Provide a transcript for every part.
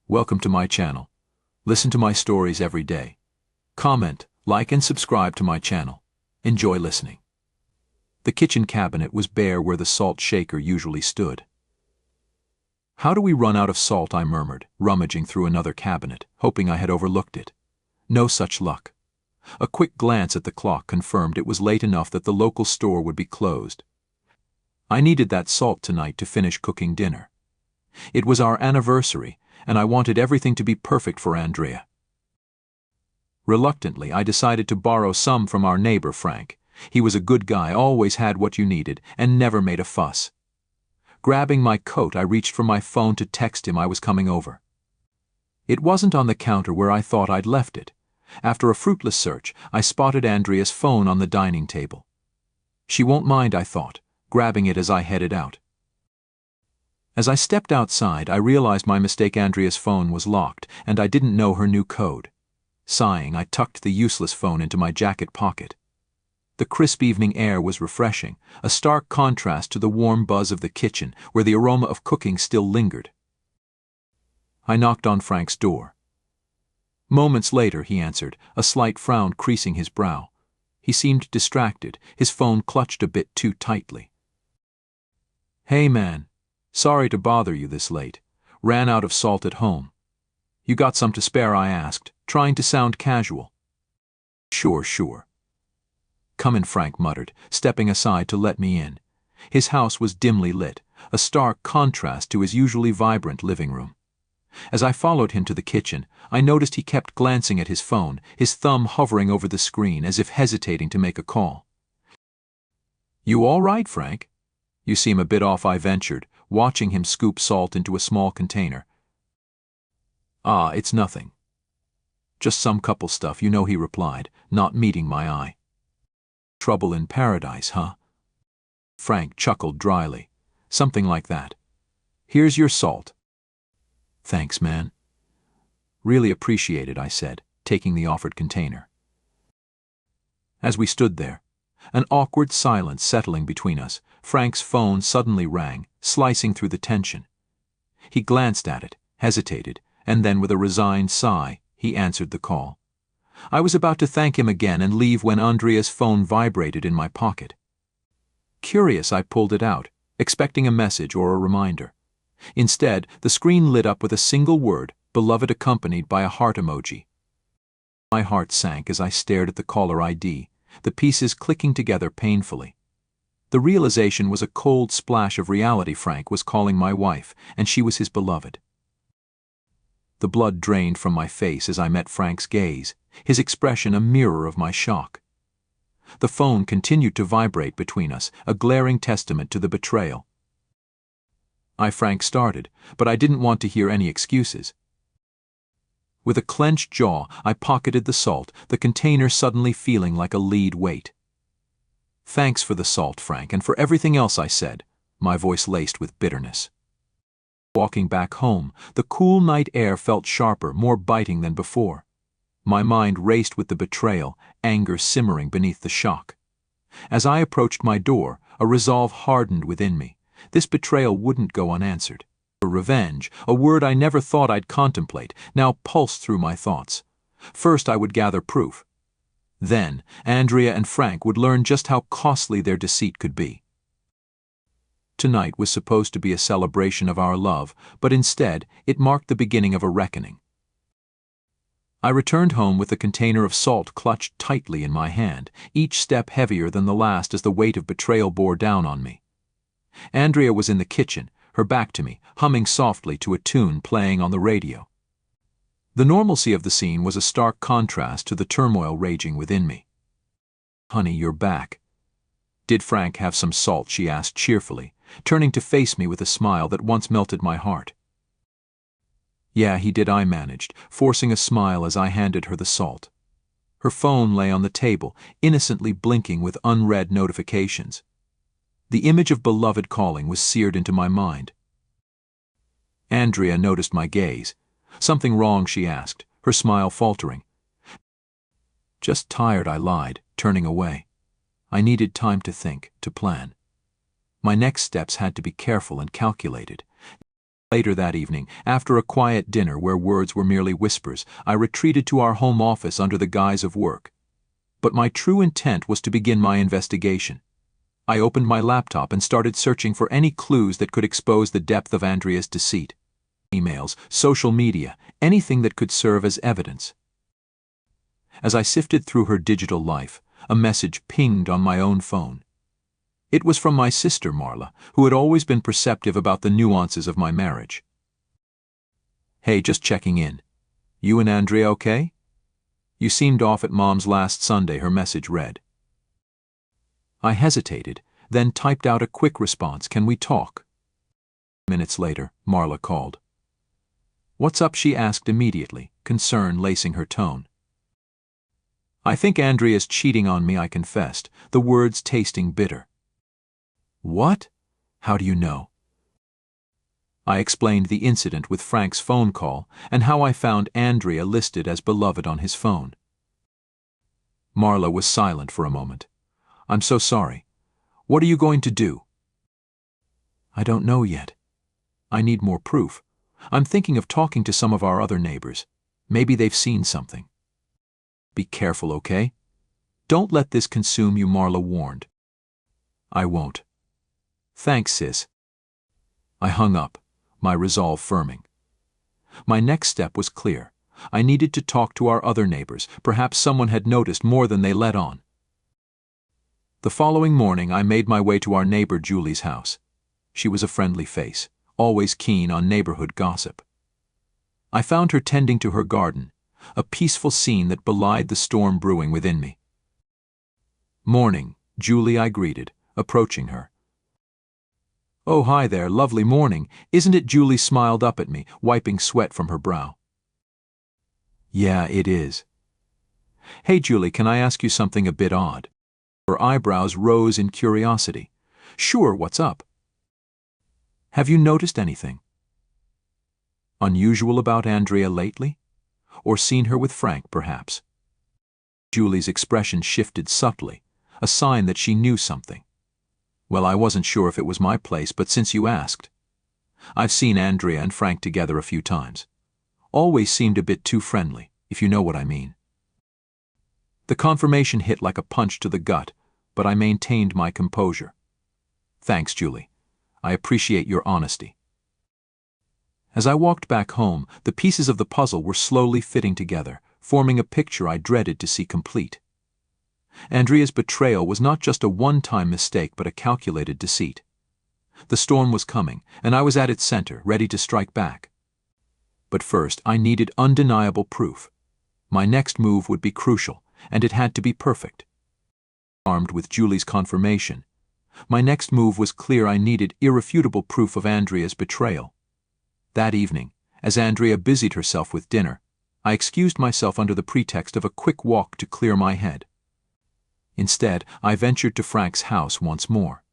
Welcome to my channel. Listen to my stories every day. Comment, like and subscribe to my channel. Enjoy listening. The kitchen cabinet was bare where the salt shaker usually stood. "How do we run out of salt?" I murmured, rummaging through another cabinet, hoping I had overlooked it. No such luck. A quick glance at the clock confirmed it was late enough that the local store would be closed. I needed that salt tonight to finish cooking dinner. It was our anniversary, and I wanted everything to be perfect for Andrea. Reluctantly, I decided to borrow some from our neighbor, Frank. He was a good guy, always had what you needed, and never made a fuss. Grabbing my coat, I reached for my phone to text him I was coming over. It wasn't on the counter where I thought I'd left it. After a fruitless search, I spotted Andrea's phone on the dining table. She won't mind, I thought, grabbing it as I headed out. As I stepped outside, I realized my mistake. Andrea's phone was locked, and I didn't know her new code. Sighing, I tucked the useless phone into my jacket pocket. The crisp evening air was refreshing, a stark contrast to the warm buzz of the kitchen, where the aroma of cooking still lingered. I knocked on Frank's door. Moments later, he answered, a slight frown creasing his brow. He seemed distracted, his phone clutched a bit too tightly. "Hey man, sorry to bother you this late. Ran out of salt at home. You got some to spare?" I asked, trying to sound casual. Sure. "Come in," Frank muttered, stepping aside to let me in. His house was dimly lit, a stark contrast to his usually vibrant living room. As I followed him to the kitchen, I noticed he kept glancing at his phone, his thumb hovering over the screen as if hesitating to make a call. "You all right, Frank? You seem a bit off," I ventured, watching him scoop salt into a small container. It's nothing. Just some couple stuff, he replied, not meeting my eye. "Trouble in paradise, huh?" Frank chuckled dryly. "Something like that. Here's your salt." "Thanks, man." "Really appreciate it," I said, taking the offered container. As we stood there, an awkward silence settling between us, Frank's phone suddenly rang, slicing through the tension. He glanced at it, hesitated, and then with a resigned sigh, he answered the call. I was about to thank him again and leave when Andrea's phone vibrated in my pocket. Curious, I pulled it out, expecting a message or a reminder. Instead, the screen lit up with a single word, "beloved," accompanied by a heart emoji. My heart sank as I stared at the caller ID, the pieces clicking together painfully. The realization was a cold splash of reality. Frank was calling my wife, and she was his beloved. The blood drained from my face as I met Frank's gaze, his expression a mirror of my shock. The phone continued to vibrate between us, a glaring testament to the betrayal. Frank started, but I didn't want to hear any excuses. With a clenched jaw, I pocketed the salt, the container suddenly feeling like a lead weight. "Thanks for the salt, Frank, and for everything else," I said, my voice laced with bitterness. Walking back home, the cool night air felt sharper, more biting than before. My mind raced with the betrayal, anger simmering beneath the shock. As I approached my door, a resolve hardened within me. This betrayal wouldn't go unanswered. Revenge, a word I never thought I'd contemplate, now pulsed through my thoughts. First, I would gather proof. Then, Andrea and Frank would learn just how costly their deceit could be. Tonight was supposed to be a celebration of our love, but instead, it marked the beginning of a reckoning. I returned home with the container of salt clutched tightly in my hand, each step heavier than the last as the weight of betrayal bore down on me. Andrea was in the kitchen, her back to me, humming softly to a tune playing on the radio. The normalcy of the scene was a stark contrast to the turmoil raging within me. "Honey, you're back. Did Frank have some salt?" she asked cheerfully, turning to face me with a smile that once melted my heart. "Yeah, he did," I managed, forcing a smile as I handed her the salt. Her phone lay on the table, innocently blinking with unread notifications. The image of beloved calling was seared into my mind. Andrea noticed my gaze. "Something wrong?" she asked, her smile faltering. "Just tired," I lied, turning away. I needed time to think, to plan. My next steps had to be careful and calculated. Later that evening, after a quiet dinner where words were merely whispers, I retreated to our home office under the guise of work. But my true intent was to begin my investigation. I opened my laptop and started searching for any clues that could expose the depth of Andrea's deceit. Emails, social media, anything that could serve as evidence. As I sifted through her digital life, a message pinged on my own phone. It was from my sister Marla, who had always been perceptive about the nuances of my marriage. "Hey, just checking in. You and Andrea okay? You seemed off at Mom's last Sunday," her message read. I hesitated, then typed out a quick response, "Can we talk?" Minutes later, Marla called. "What's up?" she asked immediately, concern lacing her tone. "I think Andrea's cheating on me," I confessed, the words tasting bitter. "What? How do you know?" I explained the incident with Frank's phone call and how I found Andrea listed as beloved on his phone. Marla was silent for a moment. "I'm so sorry. What are you going to do?" "I don't know yet. I need more proof. I'm thinking of talking to some of our other neighbors. Maybe they've seen something." "Be careful, okay? Don't let this consume you," Marla warned. "I won't. Thanks, sis." I hung up, my resolve firming. My next step was clear. I needed to talk to our other neighbors. Perhaps someone had noticed more than they let on. The following morning, I made my way to our neighbor Julie's house. She was a friendly face, always keen on neighborhood gossip. I found her tending to her garden, a peaceful scene that belied the storm brewing within me. "Morning, Julie," I greeted, approaching her. "Oh, hi there, lovely morning, isn't it?" Julie smiled up at me, wiping sweat from her brow. "Yeah, it is." "Hey Julie, can I ask you something a bit odd?" Her eyebrows rose in curiosity. "Sure, what's up?" "Have you noticed anything unusual about Andrea lately? Or seen her with Frank, perhaps?" Julie's expression shifted subtly, a sign that she knew something. "Well, I wasn't sure if it was my place, but since you asked. I've seen Andrea and Frank together a few times. Always seemed a bit too friendly, if you know what I mean." The confirmation hit like a punch to the gut, but I maintained my composure. "Thanks, Julie. I appreciate your honesty." As I walked back home, the pieces of the puzzle were slowly fitting together, forming a picture I dreaded to see complete. Andrea's betrayal was not just a one-time mistake but a calculated deceit. The storm was coming, and I was at its center, ready to strike back. But first, I needed undeniable proof. My next move would be crucial, and it had to be perfect. Armed with Julie's confirmation, my next move was clear. I needed irrefutable proof of Andrea's betrayal. That evening, as Andrea busied herself with dinner, I excused myself under the pretext of a quick walk to clear my head. Instead, I ventured to Frank's house once more.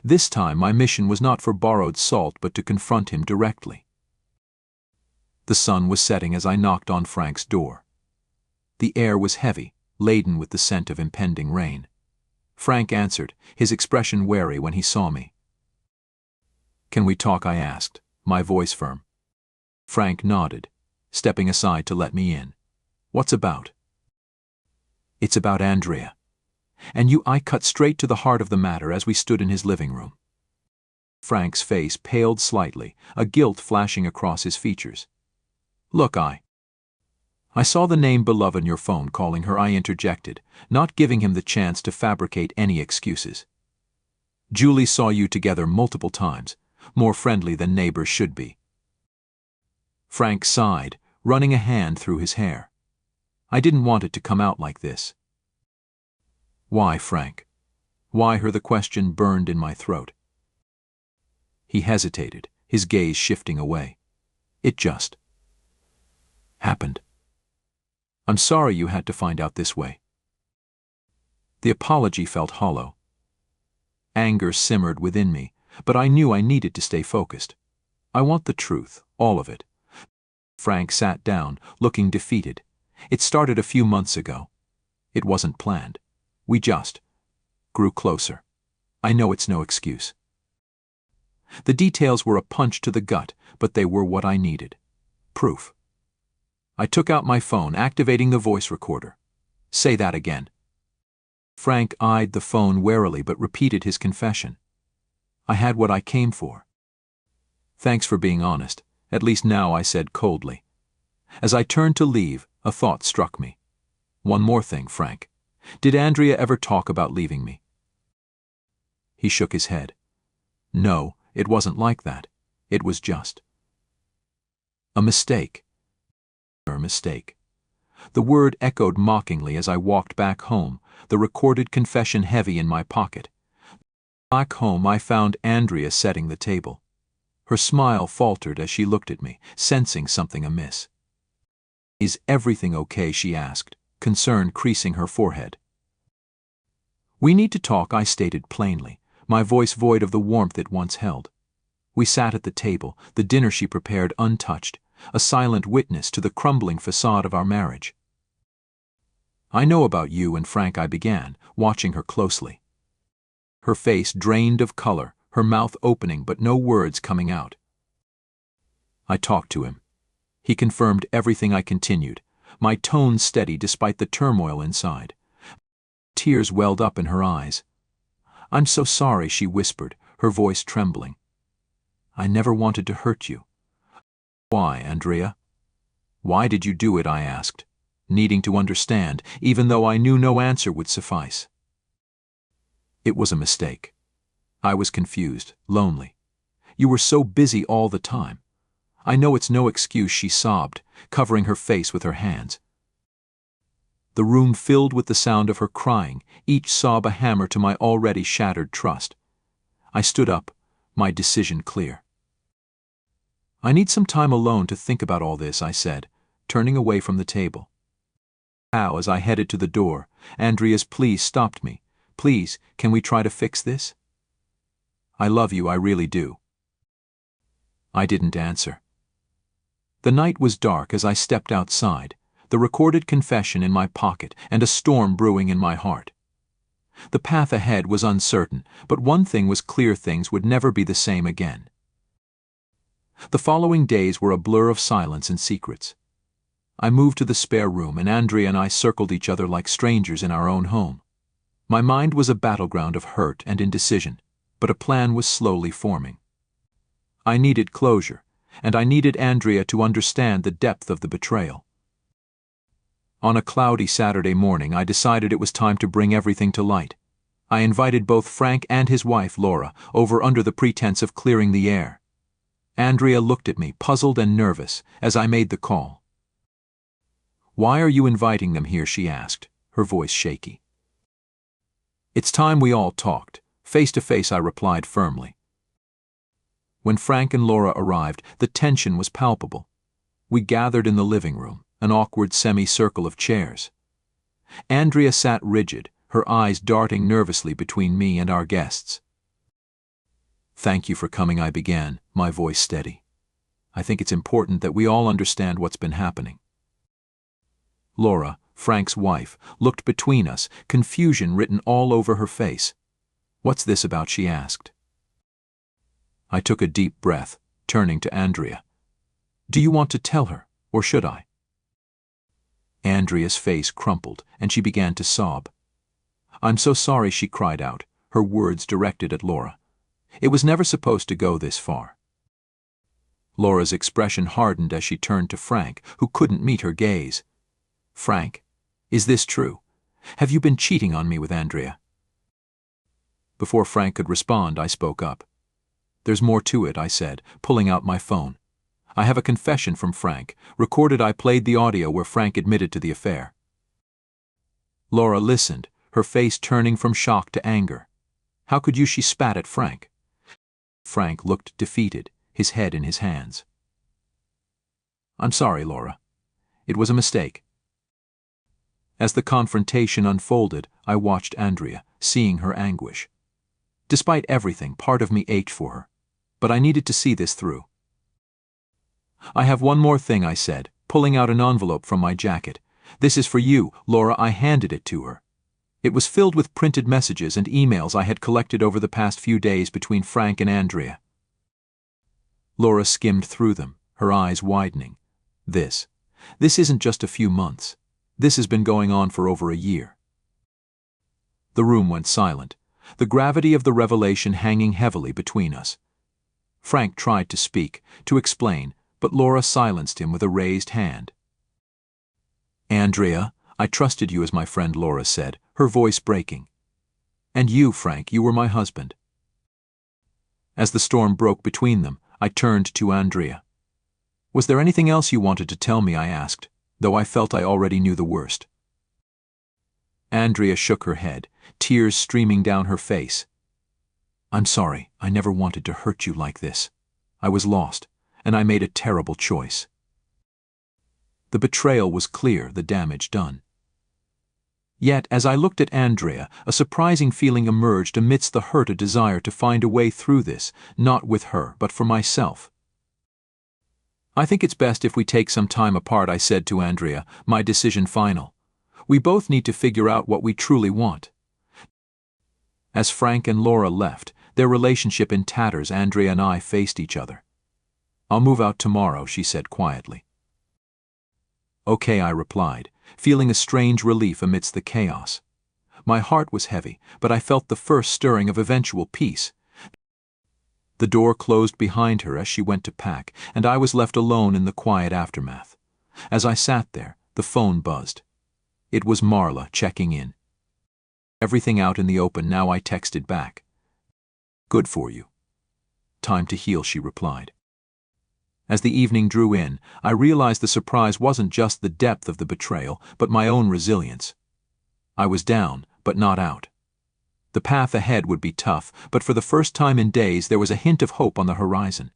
This time, my mission was not for borrowed salt but to confront him directly. The sun was setting as I knocked on Frank's door. The air was heavy, laden with the scent of impending rain. Frank answered, his expression wary when he saw me. "Can we talk?" I asked, my voice firm. Frank nodded, stepping aside to let me in. "What's about?" "It's about Andrea. And you." I cut straight to the heart of the matter as we stood in his living room. Frank's face paled slightly, a guilt flashing across his features. "Look, I saw the name beloved on your phone calling her," I interjected, not giving him the chance to fabricate any excuses. "Julie saw you together multiple times, more friendly than neighbors should be." Frank sighed, running a hand through his hair. I didn't want it to come out like this. "Why, Frank? Why her?" The question burned in my throat. He hesitated, his gaze shifting away. "It just happened. I'm sorry you had to find out this way." The apology felt hollow. Anger simmered within me, but I knew I needed to stay focused. "I want the truth, all of it." Frank sat down, looking defeated. "It started a few months ago. It wasn't planned. We just grew closer. I know it's no excuse." The details were a punch to the gut, but they were what I needed. Proof. I took out my phone, activating the voice recorder. Say that again. Frank eyed the phone warily but repeated his confession. I had what I came for. Thanks for being honest, at least now, I said coldly. As I turned to leave, a thought struck me. One more thing, Frank. Did Andrea ever talk about leaving me? He shook his head. No, it wasn't like that. It was just a mistake. A mistake. The word echoed mockingly as I walked back home, the recorded confession heavy in my pocket. Back home, I found Andrea setting the table. Her smile faltered as she looked at me, sensing something amiss. Is everything okay? She asked, concern creasing her forehead. We need to talk, I stated plainly, my voice void of the warmth it once held. We sat at the table, the dinner she prepared untouched, a silent witness to the crumbling facade of our marriage. I know about you and Frank, I began, watching her closely. Her face drained of color, her mouth opening but no words coming out. I talked to him. He confirmed everything. I continued, my tone steady despite the turmoil inside. Tears welled up in her eyes. I'm so sorry, she whispered, her voice trembling. I never wanted to hurt you. Why, Andrea? Why did you do it? I asked, needing to understand, even though I knew no answer would suffice. It was a mistake. I was confused, lonely. You were so busy all the time. I know it's no excuse, she sobbed, covering her face with her hands. The room filled with the sound of her crying, each sob a hammer to my already shattered trust. I stood up, my decision clear. I need some time alone to think about all this, I said, turning away from the table. As I headed to the door, Andrea's plea stopped me. Please, can we try to fix this? I love you, I really do. I didn't answer. The night was dark as I stepped outside, the recorded confession in my pocket and a storm brewing in my heart. The path ahead was uncertain, but one thing was clear: things would never be the same again. The following days were a blur of silence and secrets. I moved to the spare room, and Andrea and I circled each other like strangers in our own home. My mind was a battleground of hurt and indecision, but a plan was slowly forming. I needed closure, and I needed Andrea to understand the depth of the betrayal. On a cloudy Saturday morning, I decided it was time to bring everything to light. I invited both Frank and his wife, Laura, over under the pretense of clearing the air. Andrea looked at me, puzzled and nervous, as I made the call. Why are you inviting them here? She asked, her voice shaky. It's time we all talked. Face to face, I replied firmly. When Frank and Laura arrived, the tension was palpable. We gathered in the living room, an awkward semicircle of chairs. Andrea sat rigid, her eyes darting nervously between me and our guests. Thank you for coming, I began, my voice steady. I think it's important that we all understand what's been happening. Laura, Frank's wife, looked between us, confusion written all over her face. What's this about? She asked. I took a deep breath, turning to Andrea. Do you want to tell her, or should I? Andrea's face crumpled, and she began to sob. I'm so sorry, she cried out, her words directed at Laura. It was never supposed to go this far. Laura's expression hardened as she turned to Frank, who couldn't meet her gaze. Frank, is this true? Have you been cheating on me with Andrea? Before Frank could respond, I spoke up. There's more to it, I said, pulling out my phone. I have a confession from Frank, recorded. I played the audio where Frank admitted to the affair. Laura listened, her face turning from shock to anger. How could you? She spat at Frank. Frank looked defeated, his head in his hands. I'm sorry, Laura. It was a mistake. As the confrontation unfolded, I watched Andrea, seeing her anguish. Despite everything, part of me ached for her. But I needed to see this through. I have one more thing, I said, pulling out an envelope from my jacket. This is for you, Laura. I handed it to her. It was filled with printed messages and emails I had collected over the past few days between Frank and Andrea. Laura skimmed through them, her eyes widening. This isn't just a few months. This has been going on for over a year. The room went silent, the gravity of the revelation hanging heavily between us. Frank tried to speak, to explain, but Laura silenced him with a raised hand. Andrea, I trusted you as my friend, Laura said, her voice breaking. And you, Frank, you were my husband. As the storm broke between them, I turned to Andrea. Was there anything else you wanted to tell me? I asked, though I felt I already knew the worst. Andrea shook her head, tears streaming down her face. I'm sorry, I never wanted to hurt you like this. I was lost, and I made a terrible choice. The betrayal was clear, the damage done. Yet, as I looked at Andrea, a surprising feeling emerged amidst the hurt, a desire to find a way through this, not with her, but for myself. I think it's best if we take some time apart, I said to Andrea, my decision final. We both need to figure out what we truly want. As Frank and Laura left, their relationship in tatters, Andrea and I faced each other. I'll move out tomorrow, she said quietly. Okay, I replied, feeling a strange relief amidst the chaos. My heart was heavy, but I felt the first stirring of eventual peace. The door closed behind her as she went to pack, and I was left alone in the quiet aftermath. As I sat there, the phone buzzed. It was Marla checking in. Everything out in the open now, I texted back. Good for you. Time to heal, she replied. As the evening drew in, I realized the surprise wasn't just the depth of the betrayal, but my own resilience. I was down, but not out. The path ahead would be tough, but for the first time in days there was a hint of hope on the horizon.